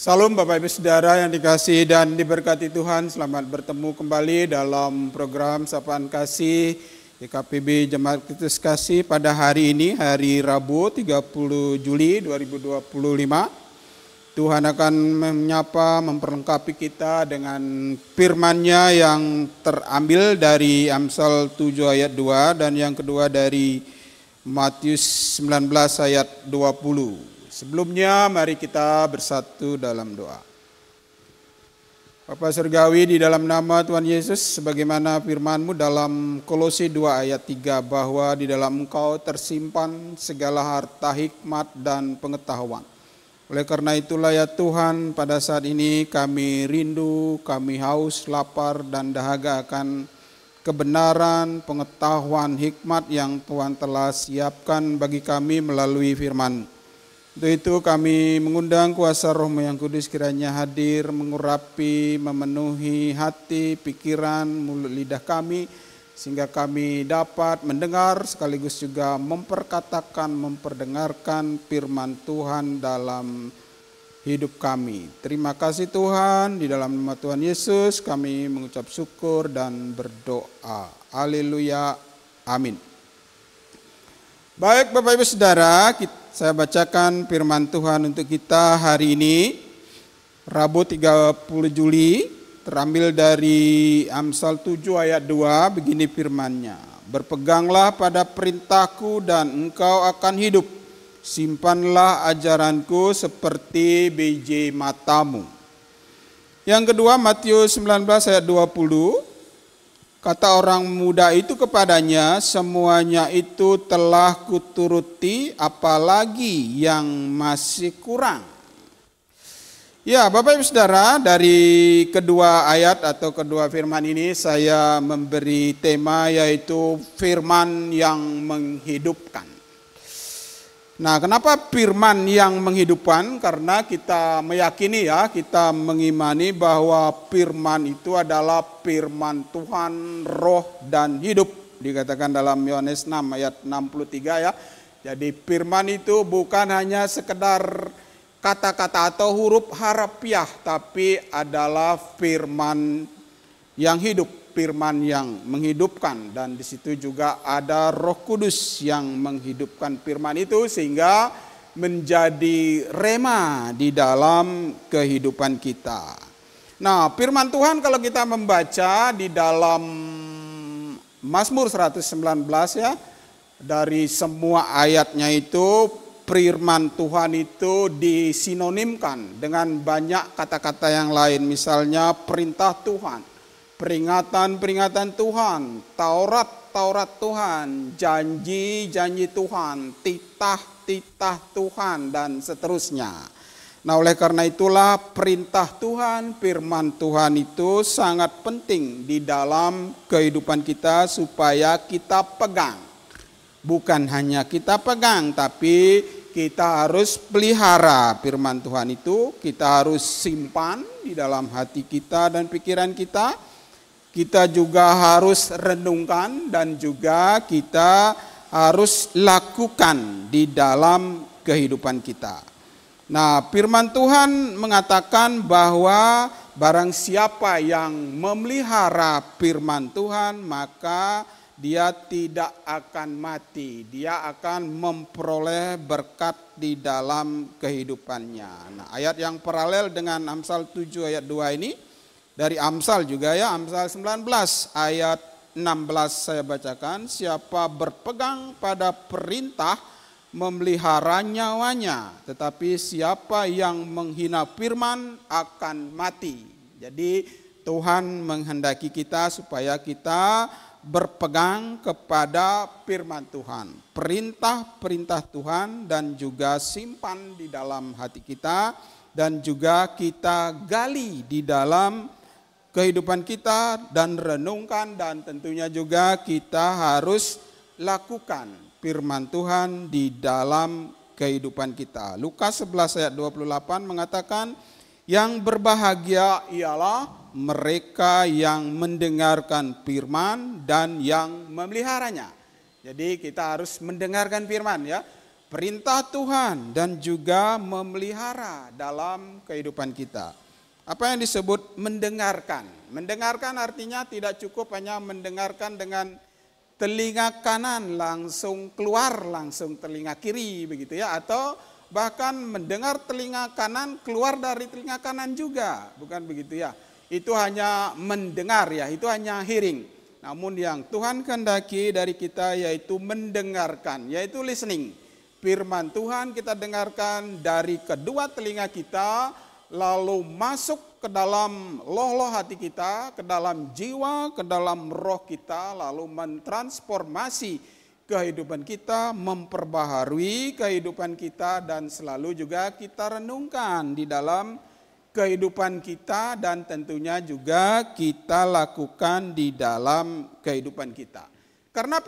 Salam Bapak Ibu Saudara yang dikasihi dan diberkati Tuhan. Selamat bertemu kembali dalam program Sapaan Kasih YKPB Jemaat Kristus Kasih pada hari ini, hari Rabu 30 Juli 2025. Tuhan akan menyapa, memperlengkapi kita dengan firman-Nya yang terambil dari Amsal 7 ayat 2 dan yang kedua dari Matius 19 ayat 20. Sebelumnya mari kita bersatu dalam doa. Bapa Surgawi, di dalam nama Tuhan Yesus, sebagaimana firman-Mu dalam Kolose 2 ayat 3 bahwa di dalam Engkau tersimpan segala harta hikmat dan pengetahuan. Oleh karena itulah ya Tuhan, pada saat ini kami rindu, kami haus, lapar dan dahaga akan kebenaran, pengetahuan, hikmat yang Tuhan telah siapkan bagi kami melalui firman-Mu. Untuk itu kami mengundang kuasa Roh-Mu yang kudus kiranya hadir, mengurapi, memenuhi hati, pikiran, mulut, lidah kami, sehingga kami dapat mendengar sekaligus juga memperkatakan, memperdengarkan firman Tuhan dalam hidup kami. Terima kasih Tuhan, di dalam nama Tuhan Yesus kami mengucap syukur dan berdoa. Haleluya, amin. Baik Bapak Ibu Saudara, saya bacakan firman Tuhan untuk kita hari ini, Rabu 30 Juli, terambil dari Amsal 7 ayat 2, begini firman-Nya. Berpeganglah pada perintahku dan engkau akan hidup, simpanlah ajaranku seperti biji matamu. Yang kedua Matius 19 ayat 20, kata orang muda itu kepadanya, semuanya itu telah kuturuti, apalagi yang masih kurang. Ya Bapak Ibu Saudara, dari kedua ayat atau kedua firman ini saya memberi tema yaitu firman yang menghidupkan. Nah, kenapa firman yang menghidupkan? Karena kita meyakini ya, kita mengimani bahwa firman itu adalah firman Tuhan, roh dan hidup. Dikatakan dalam Yohanes 6 ayat 63 ya. Jadi firman itu bukan hanya sekedar kata-kata atau huruf harafiah, tapi adalah firman yang hidup, firman yang menghidupkan, dan di situ juga ada Roh Kudus yang menghidupkan firman itu sehingga menjadi rema di dalam kehidupan kita. Nah, firman Tuhan kalau kita membaca di dalam Mazmur 119 ya, dari semua ayatnya itu firman Tuhan itu disinonimkan dengan banyak kata-kata yang lain, misalnya perintah Tuhan, peringatan-peringatan Tuhan, Taurat Tuhan, janji-janji Tuhan, titah-titah Tuhan, dan seterusnya. Nah, oleh karena itulah perintah Tuhan, firman Tuhan itu sangat penting di dalam kehidupan kita supaya kita pegang. Bukan hanya kita pegang, tapi kita harus pelihara firman Tuhan itu, kita harus simpan di dalam hati kita dan pikiran kita. Kita juga harus renungkan dan juga kita harus lakukan di dalam kehidupan kita. Nah, firman Tuhan mengatakan bahwa barang siapa yang memelihara firman Tuhan, maka dia tidak akan mati. Dia akan memperoleh berkat di dalam kehidupannya. Nah, ayat yang paralel dengan Amsal 7 ayat 2 ini, dari Amsal juga ya, Amsal 19 ayat 16 saya bacakan. Siapa berpegang pada perintah memelihara nyawanya, tetapi siapa yang menghina firman akan mati. Jadi Tuhan menghendaki kita supaya kita berpegang kepada firman Tuhan, perintah-perintah Tuhan, dan juga simpan di dalam hati kita, dan juga kita gali di dalam kehidupan kita dan renungkan, dan tentunya juga kita harus lakukan firman Tuhan di dalam kehidupan kita. Lukas 11 ayat 28 mengatakan, yang berbahagia ialah mereka yang mendengarkan firman dan yang memeliharanya. Jadi kita harus mendengarkan firman ya. perintah Tuhan dan juga memelihara dalam kehidupan kita. Apa yang disebut mendengarkan? Mendengarkan artinya tidak cukup hanya mendengarkan dengan telinga kanan langsung keluar langsung telinga kiri begitu ya, atau bahkan mendengar telinga kanan keluar dari telinga kanan juga, bukan begitu ya. Itu hanya mendengar ya, itu hanya hearing. Namun yang Tuhan kehendaki dari kita yaitu mendengarkan, yaitu listening. Firman Tuhan kita dengarkan dari kedua telinga kita, lalu masuk ke dalam loh-loh hati kita, ke dalam jiwa, ke dalam roh kita, lalu mentransformasi kehidupan kita, memperbaharui kehidupan kita, dan selalu juga kita renungkan di dalam kehidupan kita, dan tentunya juga kita lakukan di dalam kehidupan kita. Karena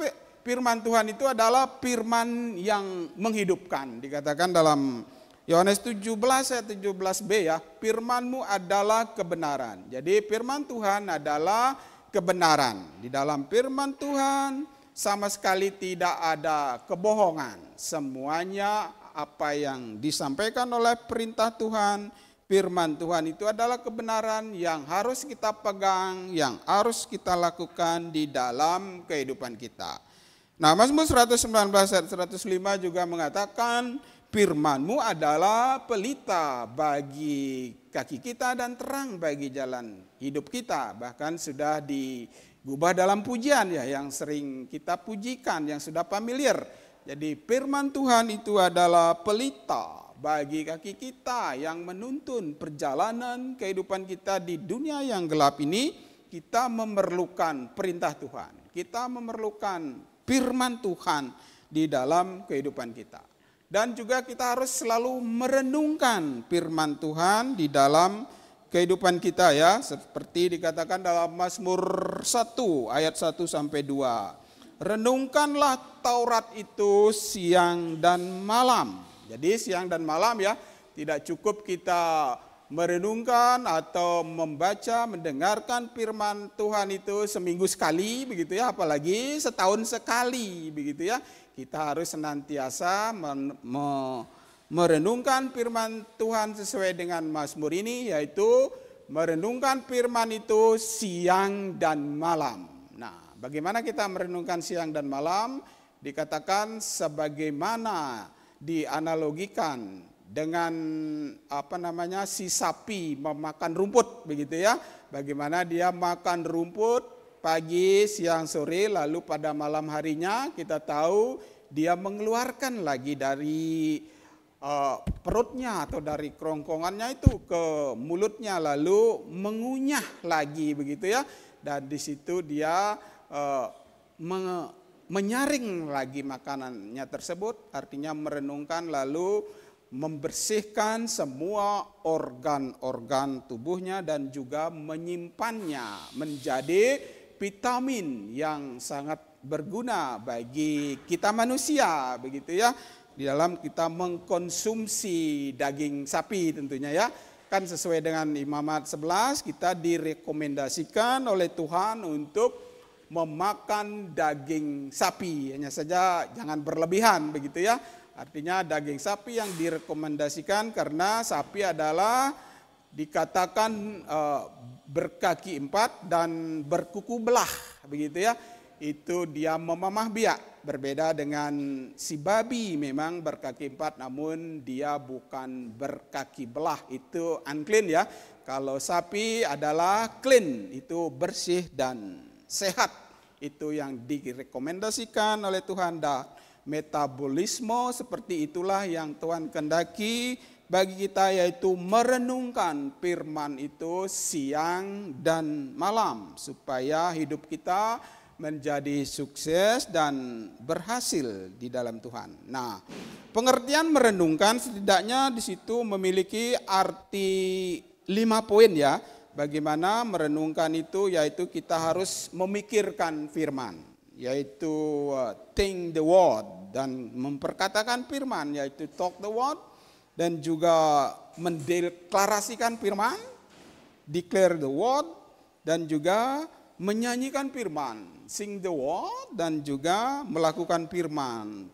firman Tuhan itu adalah firman yang menghidupkan. Dikatakan dalam Yohanes 17 ayat 17b ya, firman-Mu adalah kebenaran. Jadi firman Tuhan adalah kebenaran. Di dalam firman Tuhan sama sekali tidak ada kebohongan. Semuanya apa yang disampaikan oleh perintah Tuhan, firman Tuhan itu adalah kebenaran yang harus kita pegang, yang harus kita lakukan di dalam kehidupan kita. Nah, Mazmur 119 ayat 105 juga mengatakan, firman-Mu adalah pelita bagi kaki kita dan terang bagi jalan hidup kita. Bahkan sudah digubah dalam pujian ya, yang sering kita pujikan, yang sudah familiar. Jadi firman Tuhan itu adalah pelita bagi kaki kita yang menuntun perjalanan kehidupan kita di dunia yang gelap ini. Kita memerlukan perintah Tuhan. Kita memerlukan firman Tuhan di dalam kehidupan kita. Dan juga kita harus selalu merenungkan firman Tuhan di dalam kehidupan kita ya. Seperti dikatakan dalam Mazmur 1 ayat 1 sampai 2. Renungkanlah Taurat itu siang dan malam. Jadi siang dan malam ya. Tidak cukup kita merenungkan atau membaca, mendengarkan firman Tuhan itu seminggu sekali begitu ya. Apalagi setahun sekali begitu ya. Kita harus senantiasa merenungkan firman Tuhan sesuai dengan Mazmur ini, yaitu merenungkan firman itu siang dan malam. Nah, bagaimana kita merenungkan siang dan malam? Dikatakan sebagaimana dianalogikan dengan si sapi memakan rumput begitu ya. Bagaimana dia makan rumput pagi, siang, sore, lalu pada malam harinya kita tahu dia mengeluarkan lagi dari perutnya atau dari kerongkongannya itu ke mulutnya, lalu mengunyah lagi begitu ya. Dan di situ dia menyaring lagi makanannya tersebut, artinya merenungkan lalu membersihkan semua organ-organ tubuhnya dan juga menyimpannya menjadi vitamin yang sangat berguna bagi kita manusia begitu ya, di dalam kita mengkonsumsi daging sapi tentunya ya. Kan sesuai dengan Imamat 11 kita direkomendasikan oleh Tuhan untuk memakan daging sapi, hanya saja jangan berlebihan begitu ya. Artinya daging sapi yang direkomendasikan karena sapi adalah dikatakan berkaki 4 dan berkuku belah begitu ya. Itu dia memamah biak, berbeda dengan si babi memang berkaki 4 namun dia bukan berkaki belah, itu unclean ya. Kalau sapi adalah clean, itu bersih dan sehat, itu yang direkomendasikan oleh Tuhan. Metabolisme seperti itulah yang Tuhan kehendaki bagi kita, yaitu merenungkan firman itu siang dan malam supaya hidup kita menjadi sukses dan berhasil di dalam Tuhan. Nah, pengertian merenungkan setidaknya di situ memiliki arti 5 poin ya. Bagaimana merenungkan itu, yaitu kita harus memikirkan firman, yaitu think the word, dan memperkatakan firman, yaitu talk the word, dan juga mendeklarasikan firman, declare the word, dan juga menyanyikan firman, sing the word, dan juga melakukan firman.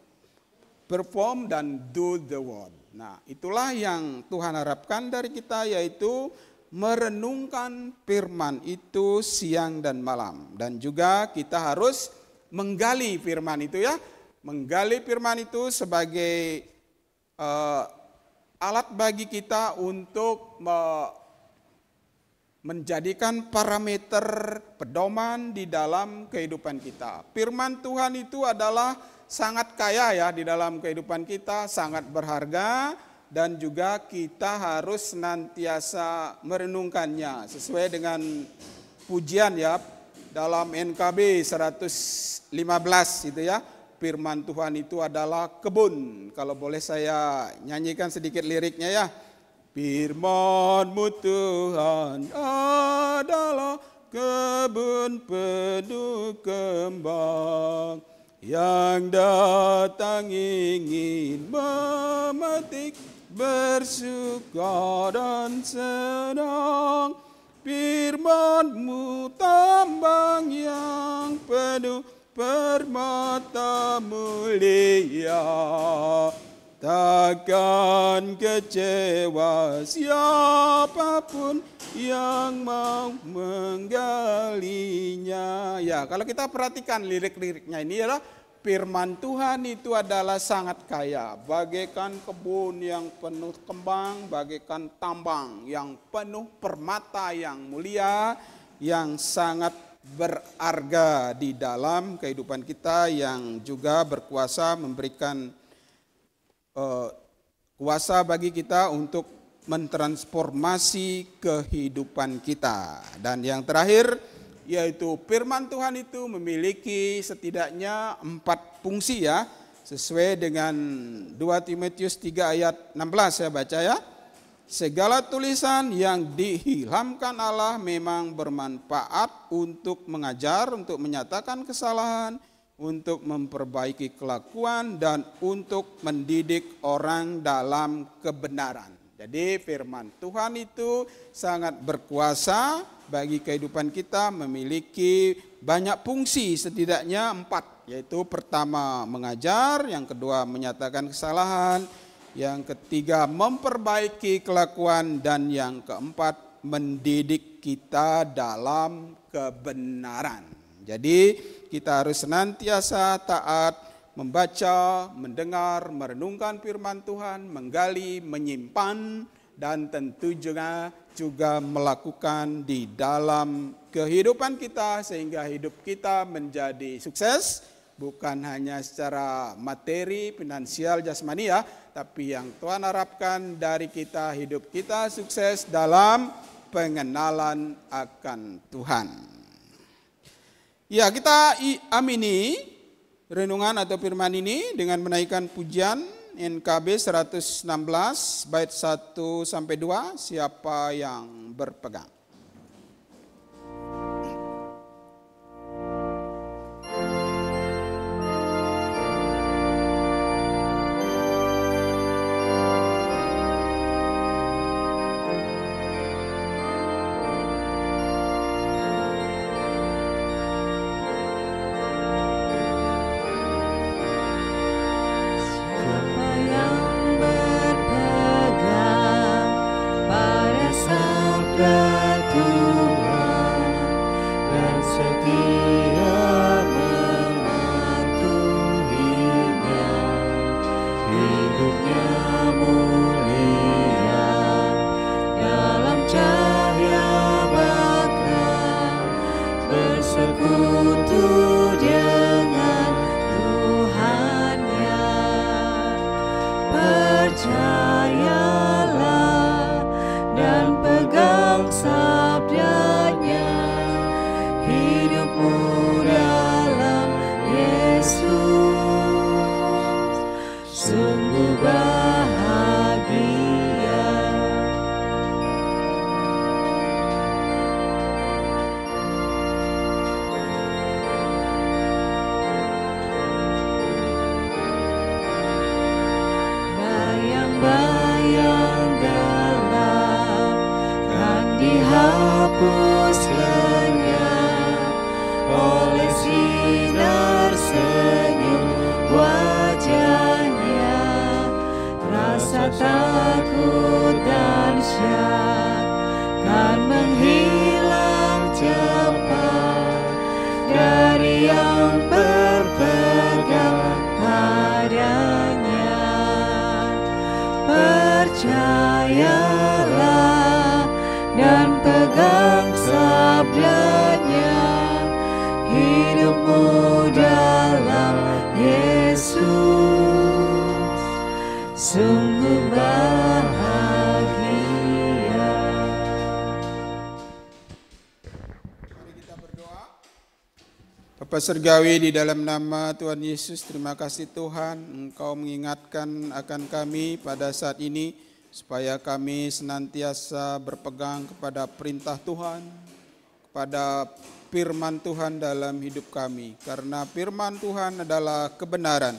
perform dan do the word. Nah, itulah yang Tuhan harapkan dari kita, yaitu merenungkan firman itu siang dan malam. Dan juga kita harus menggali firman itu ya. Menggali firman itu sebagai alat bagi kita untuk menjadikan parameter pedoman di dalam kehidupan kita. Firman Tuhan itu adalah sangat kaya ya di dalam kehidupan kita, sangat berharga, dan juga kita harus senantiasa merenungkannya sesuai dengan pujian ya dalam NKB 115 itu ya. Firman Tuhan itu adalah kebun. Kalau boleh saya nyanyikan sedikit liriknya ya. Firman-Mu Tuhan adalah kebun penuh kembang, yang datang ingin memetik, bersuka dan senang. Firman-Mu tambang yang penuh permata mulia, takkan kecewa siapapun yang mau menggalinya. Ya, kalau kita perhatikan lirik-liriknya ini adalah firman Tuhan itu adalah sangat kaya, bagaikan kebun yang penuh kembang, bagaikan tambang yang penuh permata yang mulia, yang sangat berharga di dalam kehidupan kita, yang juga berkuasa memberikan kuasa bagi kita untuk mentransformasi kehidupan kita. Dan yang terakhir, yaitu firman Tuhan itu memiliki setidaknya 4 fungsi ya, sesuai dengan 2 Timotius 3 ayat 16 saya baca ya. Segala tulisan yang diilhamkan Allah memang bermanfaat untuk mengajar, untuk menyatakan kesalahan, untuk memperbaiki kelakuan, dan untuk mendidik orang dalam kebenaran. Jadi firman Tuhan itu sangat berkuasa bagi kehidupan kita, memiliki banyak fungsi, setidaknya 4. Yaitu pertama mengajar, yang kedua menyatakan kesalahan, yang ketiga memperbaiki kelakuan, dan yang keempat mendidik kita dalam kebenaran. Jadi kita harus senantiasa taat, membaca, mendengar, merenungkan firman Tuhan, menggali, menyimpan, dan tentu juga melakukan di dalam kehidupan kita sehingga hidup kita menjadi sukses, bukan hanya secara materi, finansial, jasmani ya, tapi yang Tuhan harapkan dari kita, hidup kita sukses dalam pengenalan akan Tuhan. Ya, kita amini renungan atau firman ini dengan menaikkan pujian NKB 116 bait 1 sampai 2, siapa yang berpegang. Pada sabda percayalah dan pegang sabdanya, hidupmu dalam Yesus sungguh bahagia. Mari kita berdoa. Bapa Surgawi, di dalam nama Tuhan Yesus, terima kasih Tuhan, Engkau mengingatkan akan kami pada saat ini, supaya kami senantiasa berpegang kepada perintah Tuhan, kepada firman Tuhan dalam hidup kami. Karena firman Tuhan adalah kebenaran,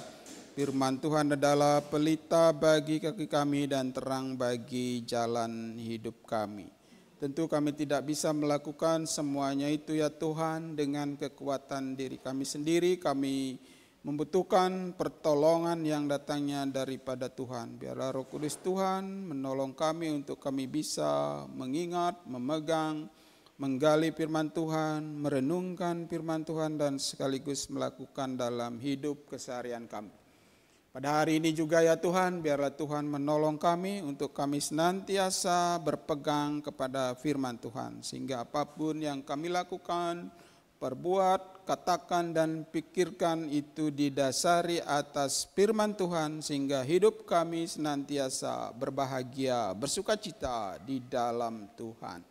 firman Tuhan adalah pelita bagi kaki kami dan terang bagi jalan hidup kami. Tentu kami tidak bisa melakukan semuanya itu ya Tuhan dengan kekuatan diri kami sendiri. Kami membutuhkan pertolongan yang datangnya daripada Tuhan. Biarlah Roh Kudus Tuhan menolong kami untuk kami bisa mengingat, memegang, menggali firman Tuhan, merenungkan firman Tuhan dan sekaligus melakukan dalam hidup keseharian kami. Pada hari ini juga ya Tuhan, biarlah Tuhan menolong kami untuk kami senantiasa berpegang kepada firman Tuhan. Sehingga apapun yang kami lakukan, perbuat, katakan dan pikirkan itu didasari atas firman Tuhan. Sehingga hidup kami senantiasa berbahagia, bersukacita di dalam Tuhan.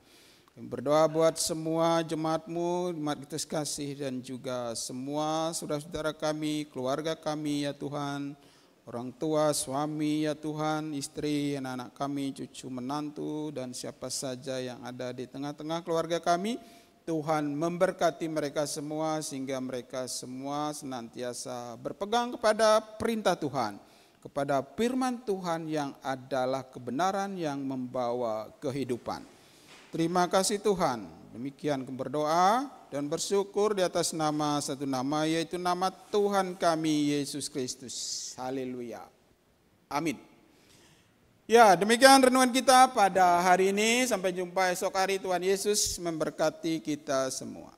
Kami berdoa buat semua jemaat-Mu, jemaat Kristus kasih dan juga semua saudara-saudara kami, keluarga kami ya Tuhan. Orang tua, suami ya Tuhan, istri, anak-anak kami, cucu, menantu, dan siapa saja yang ada di tengah-tengah keluarga kami. Tuhan memberkati mereka semua sehingga mereka semua senantiasa berpegang kepada perintah Tuhan, kepada firman Tuhan yang adalah kebenaran yang membawa kehidupan. Terima kasih Tuhan. Demikian kami berdoa dan bersyukur di atas nama satu nama, yaitu nama Tuhan kami Yesus Kristus. Haleluya. Amin. Ya, demikian renungan kita pada hari ini. Sampai jumpa esok hari. Tuhan Yesus memberkati kita semua.